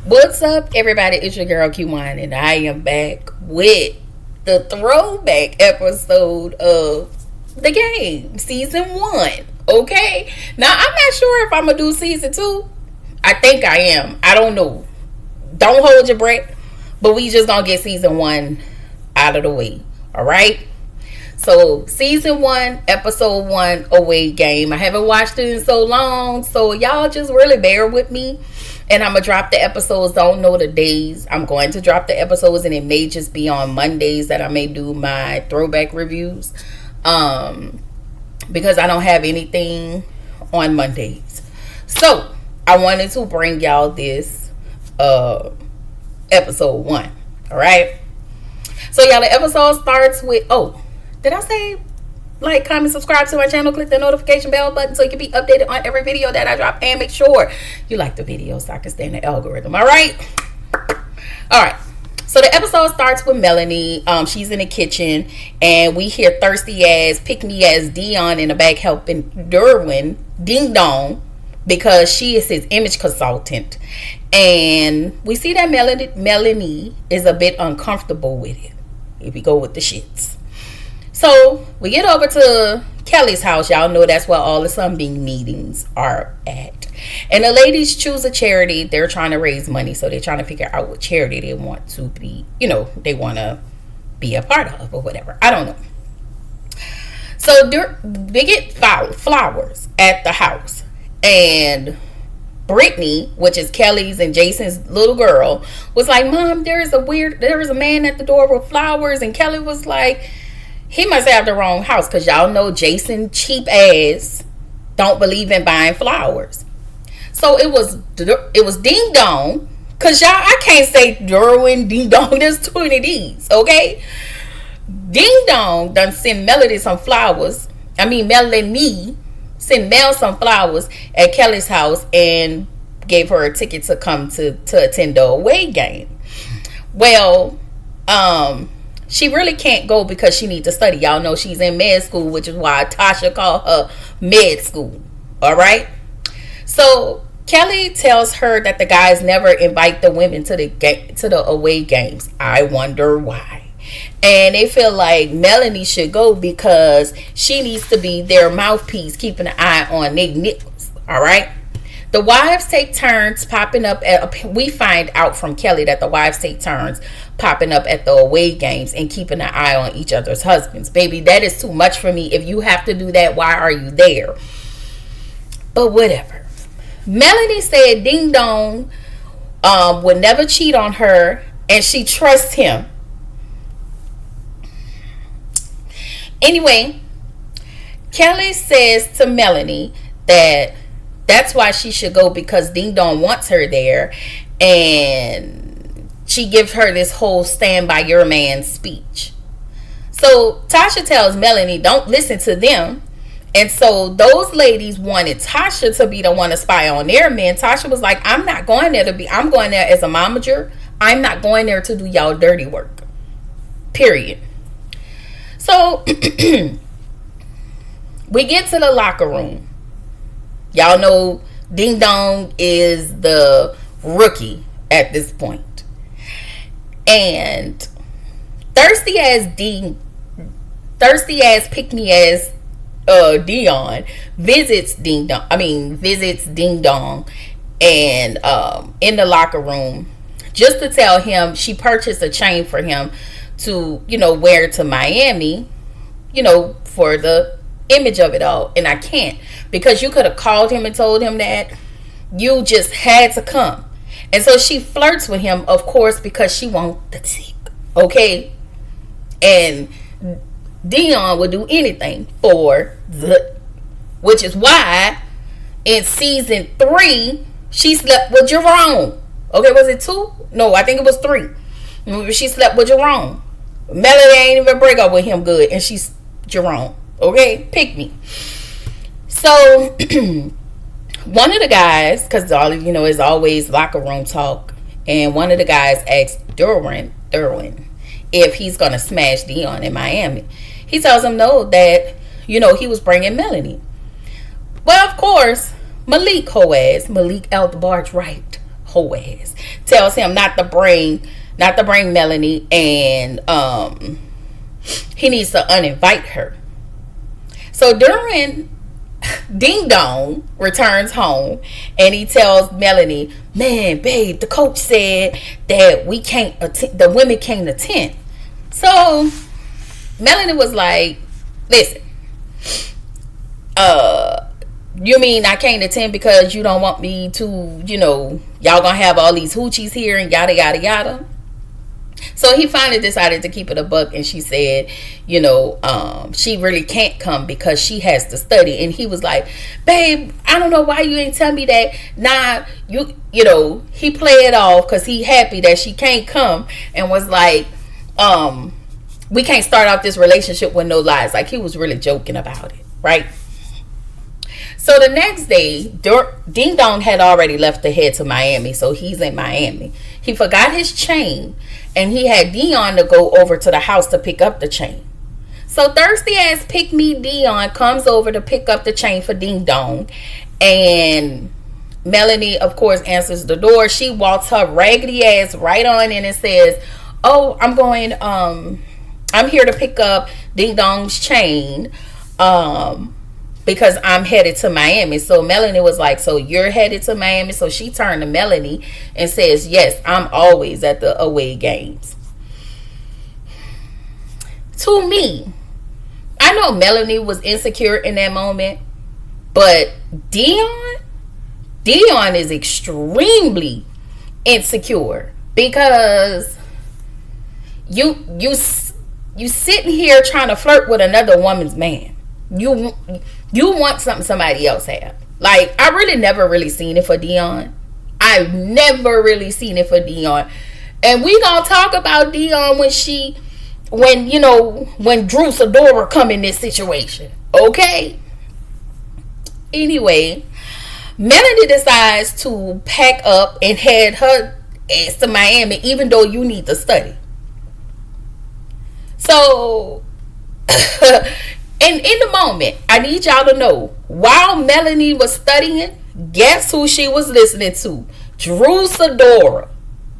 What's up, everybody? It's your girl Q1, and I am back with the throwback episode of the game, season 1. Okay, now I'm not sure if I'm gonna do season 2. I think I am. I don't know. Don't hold your breath, but we just gonna get season 1 out of the way. All right. So season 1, episode 1, away game. I haven't watched it in so long, so y'all just really bear with me. And I'm gonna drop the episodes. Don't know the days. I'm going to drop the episodes, and it may just be on Mondays that I may do my throwback reviews. Because I don't have anything on Mondays. So I wanted to bring y'all this episode 1. All right. So y'all, the episode starts with, did I say like, comment, subscribe to my channel, click the notification bell button so you can be updated on every video that I drop, and make sure you like the video so I can stay in the algorithm. All right. So the episode starts with Melanie. She's in the kitchen, and we hear thirsty ass, pick me ass Dion in the back helping Derwin ding dong because she is his image consultant, and we see that Melanie is a bit uncomfortable with it. If we go with the shits. So we get over to Kelly's house. Y'all know that's where all the Sunbeam meetings are at. And the ladies choose a charity. They're trying to raise money. So they're trying to figure out what charity they want to be, they want to be a part of or whatever. I don't know. So they get flowers at the house. And Brittany, which is Kelly's and Jason's little girl, was like, Mom, there is a man at the door with flowers. And Kelly was like, he must have the wrong house, because y'all know Jason cheap ass don't believe in buying flowers. So it was ding dong, because y'all, I can't say Derwin ding dong. There's too many D's, okay? Ding dong done send Melanie some flowers. Melanie sent Mel some flowers at Kelly's house and gave her a ticket to come to attend the away game. Well, she really can't go because she needs to study. Y'all know she's in med school, which is why Tasha called her med school. All right. So Kelly tells her that the guys never invite the women to the away games. I wonder why. And they feel like Melanie should go because she needs to be their mouthpiece, keeping an eye on their nipples. All right. The wives take turns popping up we find out from Kelly that the wives take turns popping up at the away games and keeping an eye on each other's husbands. Baby, that is too much for me. If you have to do that, why are you there? But whatever. Melanie said Ding Dong would never cheat on her, and she trusts him. Anyway, Kelly says to Melanie that that's why she should go, because Ding Dong wants her there, and she gives her this whole stand by your man speech. So Tasha tells Melanie, don't listen to them. And so those ladies wanted Tasha to be the one to spy on their men. Tasha was like, I'm not going there I'm going there as a momager. I'm not going there to do y'all dirty work. Period. So we get to the locker room. Y'all know Ding Dong is the rookie at this point. And thirsty ass pick me ass Dion visits Ding Dong and in the locker room, just to tell him she purchased a chain for him to, wear to Miami, for the image of it all. And I can't, because you could have called him and told him that. You just had to come. And so she flirts with him, of course, because she wants the tick. Okay? And Dion would do anything for which is why in season 3 she slept with Jerome. Okay, was it 2? No, I think it was 3. She slept with Jerome. Melody ain't even break up with him good, and she's Jerome. Okay, pick me. So one of the guys, because all is always locker room talk, and one of the guys asked Derwin if he's gonna smash Dion in Miami. He tells him no, that he was bringing Melanie. Well, of course, Malik out the barge right. whole ass, tells him not to bring Melanie, and he needs to uninvite her. So during Ding Dong returns home and he tells Melanie, man, babe, the coach said that we can't attend, the women can't attend. So Melanie was like, listen, you mean I can't attend because you don't want me to, y'all gonna have all these hoochies here and yada yada yada. So he finally decided to keep it a buck, and she said, she really can't come because she has to study. And he was like, babe, I don't know why you ain't tell me that. Nah, he played it off because he happy that she can't come, and was like, we can't start out this relationship with no lies. Like, he was really joking about it, right? So the next day, Ding Dong had already left to head to Miami, so he's in Miami. He forgot his chain, and he had Dion to go over to the house to pick up the chain. So thirsty ass pick me Dion comes over to pick up the chain for Ding Dong, and Melanie, of course, answers the door. She walks her raggedy ass right on in and says, oh, I'm here to pick up Ding Dong's chain, because I'm headed to Miami. So Melanie was like, so you're headed to Miami? So she turned to Melanie and says, yes, I'm always at the away games. To me, I know Melanie was insecure in that moment, but Dion is extremely insecure, because you sitting here trying to flirt with another woman's man. You want something somebody else have. Like, I really never really seen it for Dion. I've never really seen it for Dion. And we gonna talk about Dion when Drew Sidora come in this situation. Okay? Anyway, Melanie decides to pack up and head her ass to Miami, even though you need to study. So And in the moment, I need y'all to know, while Melanie was studying, guess who she was listening to? Drew Sidora.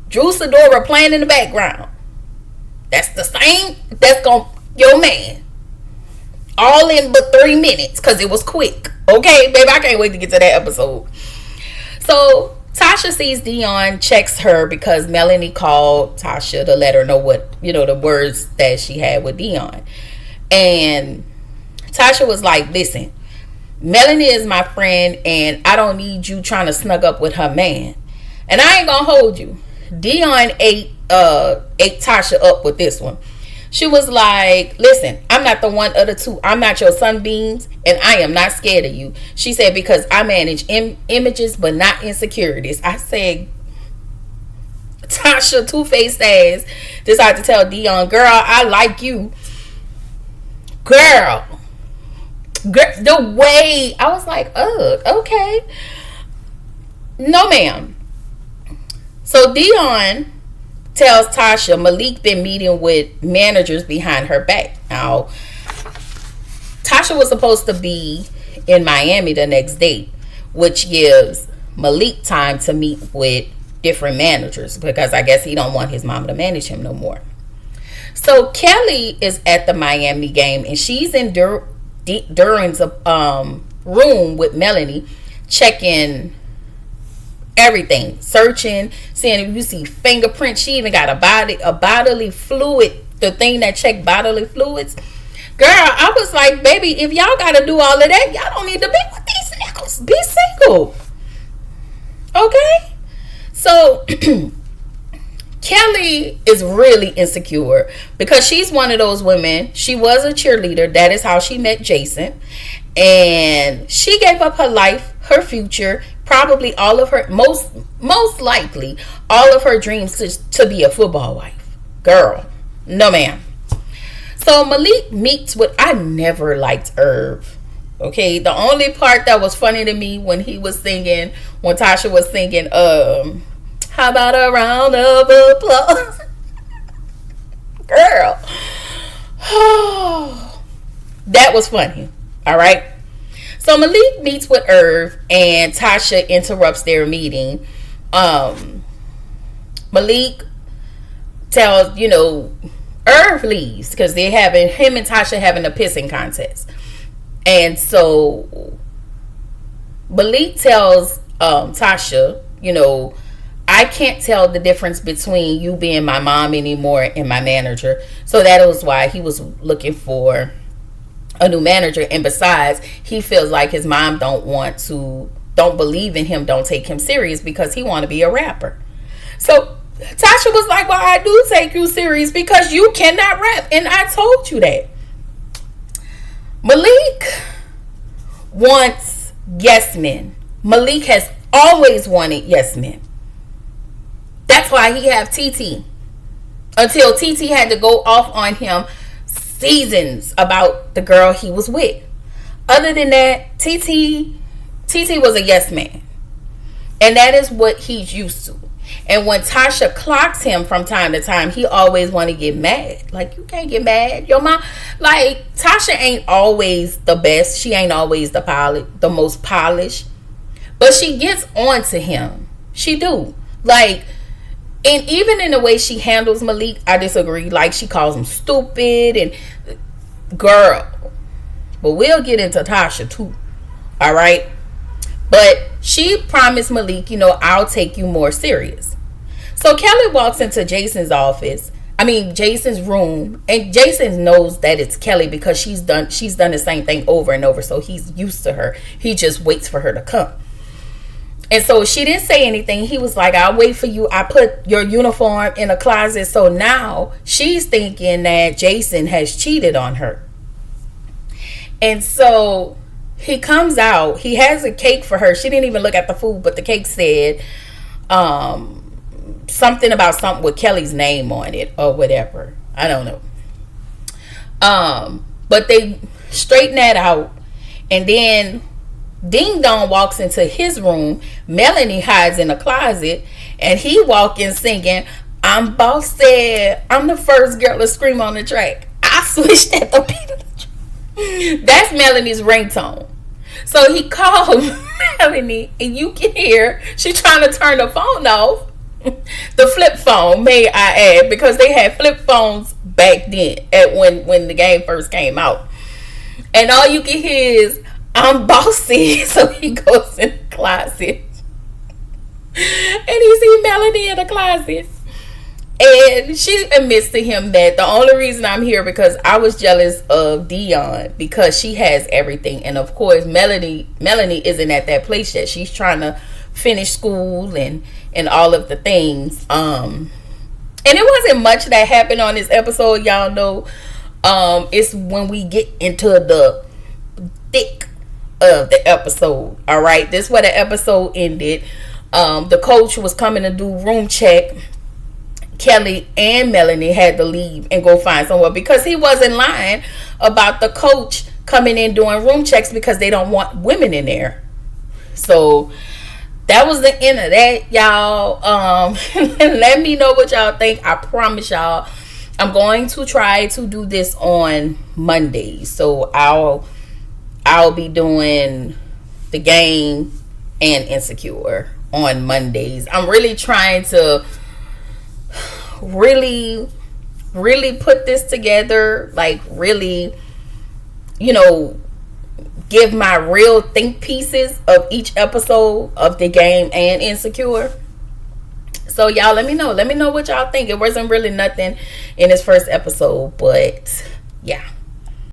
Drew Sidora playing in the background. That's the same. That's your man. All in but 3 minutes, because it was quick. Okay, baby, I can't wait to get to that episode. So Tasha sees Dion, checks her because Melanie called Tasha to let her know what, the words that she had with Dion. And Tasha was like, listen, Melanie is my friend, and I don't need you trying to snug up with her man. And I ain't gonna hold you. Dion ate Tasha up with this one. She was like, listen, I'm not the one of the two. I'm not your sunbeams, and I am not scared of you. She said, because I manage images but not insecurities. I said, Tasha, two-faced ass, decided to tell Dion, girl, I like you. Girl, the way I was like, okay, no ma'am. So Dion tells Tasha Malik been meeting with managers behind her back. Now Tasha was supposed to be in Miami the next day, which gives Malik time to meet with different managers, because I guess he don't want his mom to manage him no more. So Kelly is at the Miami game, and she's in Duran's room with Melanie, checking everything, searching, seeing if you see fingerprints. She even got a bodily fluid, the thing that check bodily fluids. Girl, I was like, baby, if y'all gotta do all of that, y'all don't need to be with these niggas. Be single. Okay? So Kelly is really insecure because she's one of those women. She was a cheerleader. That is how she met Jason. And she gave up her life, her future, probably all of her, most likely, all of her dreams to be a football wife. Girl, no ma'am. So Malik meets with, I never liked Irv. Okay, the only part that was funny to me when he was singing, when Tasha was singing, how about a round of applause? Girl. That was funny. All right. So Malik meets with Irv, and Tasha interrupts their meeting Malik tells, Irv leaves because him and Tasha having a pissing contest. And so Malik tells Tasha, I can't tell the difference between you being my mom anymore and my manager. So that was why he was looking for a new manager. And besides, he feels like his mom don't believe in him, don't take him serious because he want to be a rapper. So Tasha was like, well, I do take you serious because you cannot rap. And I told you that. Malik wants yes men. Malik has always wanted yes men. That's why he have TT. Until TT had to go off on him seasons about the girl he was with. Other than that, TT was a yes man. And that is what he's used to. And when Tasha clocks him from time to time, he always want to get mad. Like, you can't get mad. Your mom, like, Tasha ain't always the best. She ain't always the most polished. But she gets on to him. She do. Like, and even in the way she handles Malik, I disagree. Like, she calls him stupid and girl. But we'll get into Tasha too. All right. But she promised Malik, I'll take you more serious. So Kelly walks into Jason's room, and Jason knows that it's Kelly because she's done the same thing over and over. So he's used to her. He just waits for her to come. And so she didn't say anything. He was like, I'll wait for you. I put your uniform in a closet. So now she's thinking that Jason has cheated on her. And so he comes out. He has a cake for her. She didn't even look at the food, but the cake said something with Kelly's name on it or whatever. I don't know. But they straighten that out. And then Ding Dong walks into his room. Melanie hides in a closet. And he walks in singing, I'm bossy. I'm the first girl to scream on the track. I switched at the beat of the track. That's Melanie's ringtone. So he called Melanie, and you can hear she's trying to turn the phone off. The flip phone, may I add, because they had flip phones back then when the game first came out. And all you can hear is, I'm bossy. So he goes in the closet. And he sees Melanie in the closet. And she admits to him that the only reason I'm here because I was jealous of Dion because she has everything. And of course, Melanie isn't at that place yet. She's trying to finish school and all of the things. And it wasn't much that happened on this episode, y'all know. It's when we get into the thick of the episode. All right, this is where the episode ended. The coach was coming to do room check. Kelly and Melanie had to leave and go find somewhere because he wasn't lying about the coach coming in doing room checks because they don't want women in there. So that was the end of that, y'all. Let me know what y'all think. I promise y'all I'm going to try to do this on Monday. So I'll be doing the game and Insecure on Mondays. I'm really trying to really put this together, like really, give my real think pieces of each episode of the game and Insecure. So y'all let me know what y'all think. It wasn't really nothing in this first episode, but yeah.